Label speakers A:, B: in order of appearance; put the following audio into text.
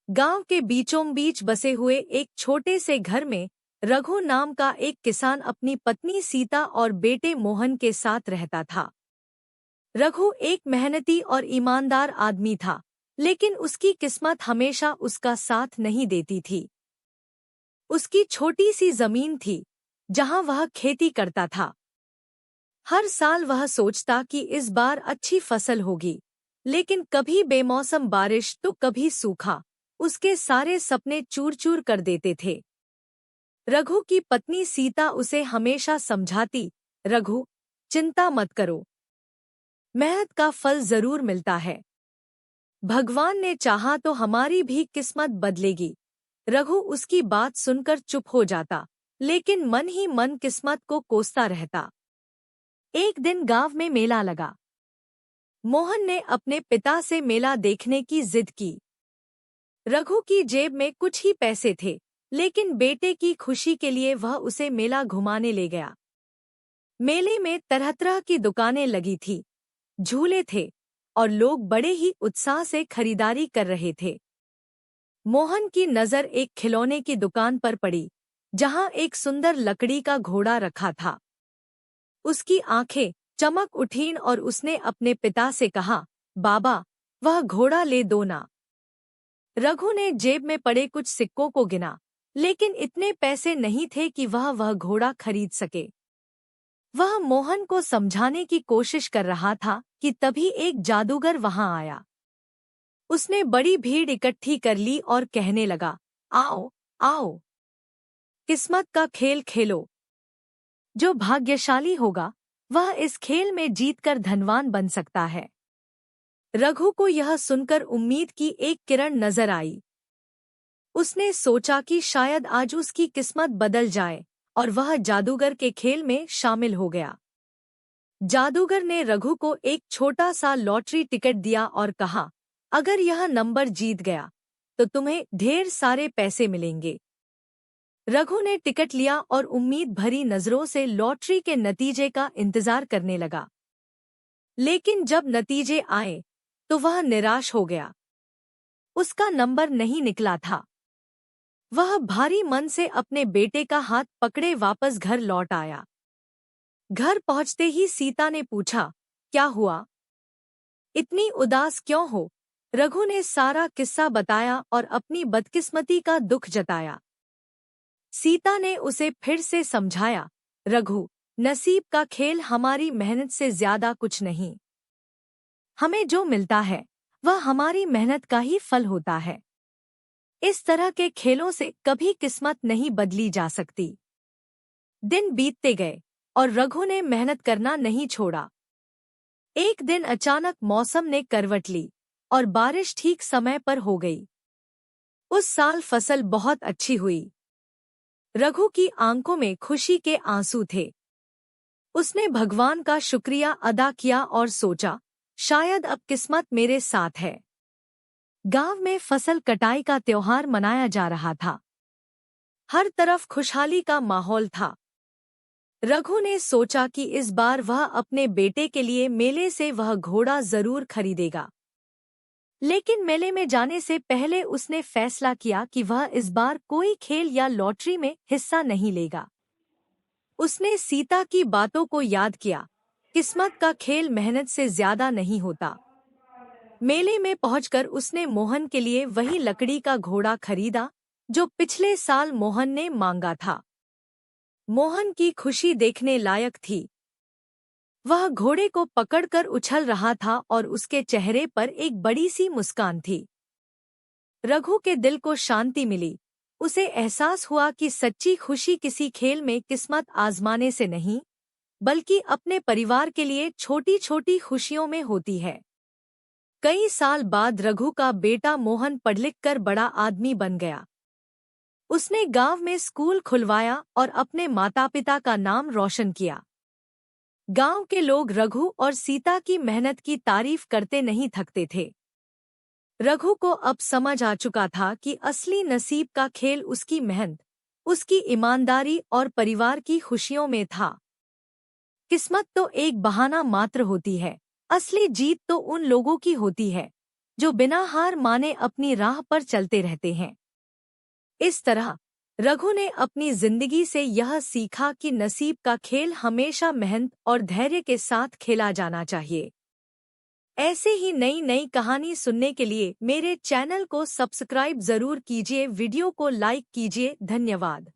A: गांव के बीचों बीच बसे हुए एक छोटे से घर में रघु नाम का एक किसान अपनी पत्नी सीता और बेटे मोहन के साथ रहता था। रघु एक मेहनती और ईमानदार आदमी था, लेकिन उसकी किस्मत हमेशा उसका साथ नहीं देती थी। उसकी छोटी सी जमीन थी, जहां वह खेती करता था। हर साल वह सोचता कि इस बार अच्छी फसल होगी, लेकिन कभी बेमौसम बारिश तो कभी सूखा उसके सारे सपने चूर चूर कर देते थे। रघु की पत्नी सीता उसे हमेशा समझाती, रघु, चिंता मत करो, मेहनत का फल जरूर मिलता है। भगवान ने चाहा तो हमारी भी किस्मत बदलेगी। रघु उसकी बात सुनकर चुप हो जाता, लेकिन मन ही मन किस्मत को कोसता रहता। एक दिन गांव में मेला लगा। मोहन ने अपने पिता से मेला देखने की जिद की। रघु की जेब में कुछ ही पैसे थे, लेकिन बेटे की खुशी के लिए वह उसे मेला घुमाने ले गया। मेले में तरह तरह की दुकानें लगी थी, झूले थे और लोग बड़े ही उत्साह से खरीदारी कर रहे थे। मोहन की नज़र एक खिलौने की दुकान पर पड़ी, जहां एक सुंदर लकड़ी का घोड़ा रखा था। उसकी आंखें चमक उठीं और उसने अपने पिता से कहा, बाबा, वह घोड़ा ले दो ना। रघु ने जेब में पड़े कुछ सिक्कों को गिना, लेकिन इतने पैसे नहीं थे कि वह घोड़ा खरीद सके। वह मोहन को समझाने की कोशिश कर रहा था कि तभी एक जादूगर वहां आया। उसने बड़ी भीड़ इकट्ठी कर ली और कहने लगा, आओ आओ, किस्मत का खेल खेलो। जो भाग्यशाली होगा वह इस खेल में जीतकर धनवान बन सकता है। रघु को यह सुनकर उम्मीद की एक किरण नजर आई। उसने सोचा कि शायद आज उसकी किस्मत बदल जाए, और वह जादूगर के खेल में शामिल हो गया। जादूगर ने रघु को एक छोटा सा लॉटरी टिकट दिया और कहा, अगर यह नंबर जीत गया तो तुम्हें ढेर सारे पैसे मिलेंगे। रघु ने टिकट लिया और उम्मीद भरी नजरों से लॉटरी के नतीजे का इंतजार करने लगा। लेकिन जब नतीजे आए तो वह निराश हो गया। उसका नंबर नहीं निकला था। वह भारी मन से अपने बेटे का हाथ पकड़े वापस घर लौट आया। घर पहुंचते ही सीता ने पूछा, क्या हुआ? इतनी उदास क्यों हो? रघु ने सारा किस्सा बताया और अपनी बदकिस्मती का दुख जताया। सीता ने उसे फिर से समझाया, रघु, नसीब का खेल हमारी मेहनत से ज्यादा कुछ नहीं। हमें जो मिलता है वह हमारी मेहनत का ही फल होता है। इस तरह के खेलों से कभी किस्मत नहीं बदली जा सकती। दिन बीतते गए और रघु ने मेहनत करना नहीं छोड़ा। एक दिन अचानक मौसम ने करवट ली और बारिश ठीक समय पर हो गई। उस साल फसल बहुत अच्छी हुई। रघु की आंखों में खुशी के आंसू थे। उसने भगवान का शुक्रिया अदा किया और सोचा, शायद अब किस्मत मेरे साथ है। गांव में फसल कटाई का त्योहार मनाया जा रहा था। हर तरफ खुशहाली का माहौल था। रघु ने सोचा कि इस बार वह अपने बेटे के लिए मेले से वह घोड़ा जरूर खरीदेगा। लेकिन मेले में जाने से पहले उसने फैसला किया कि वह इस बार कोई खेल या लॉटरी में हिस्सा नहीं लेगा। उसने सीता की बातों को याद किया, किस्मत का खेल मेहनत से ज्यादा नहीं होता। मेले में पहुंचकर उसने मोहन के लिए वही लकड़ी का घोड़ा खरीदा जो पिछले साल मोहन ने मांगा था। मोहन की खुशी देखने लायक थी। वह घोड़े को पकड़कर उछल रहा था और उसके चेहरे पर एक बड़ी सी मुस्कान थी। रघु के दिल को शांति मिली। उसे एहसास हुआ कि सच्ची खुशी किसी खेल में किस्मत आजमाने से नहीं, बल्कि अपने परिवार के लिए छोटी छोटी खुशियों में होती है। कई साल बाद रघु का बेटा मोहन पढ़ लिख कर बड़ा आदमी बन गया। उसने गांव में स्कूल खुलवाया और अपने माता पिता का नाम रोशन किया। गांव के लोग रघु और सीता की मेहनत की तारीफ करते नहीं थकते थे। रघु को अब समझ आ चुका था कि असली नसीब का खेल उसकी मेहनत, उसकी ईमानदारी और परिवार की खुशियों में था। किस्मत तो एक बहाना मात्र होती है, असली जीत तो उन लोगों की होती है जो बिना हार माने अपनी राह पर चलते रहते हैं। इस तरह रघु ने अपनी जिंदगी से यह सीखा कि नसीब का खेल हमेशा मेहनत और धैर्य के साथ खेला जाना चाहिए। ऐसे ही नई नई कहानी सुनने के लिए मेरे चैनल को सब्सक्राइब जरूर कीजिए, वीडियो को लाइक कीजिए। धन्यवाद।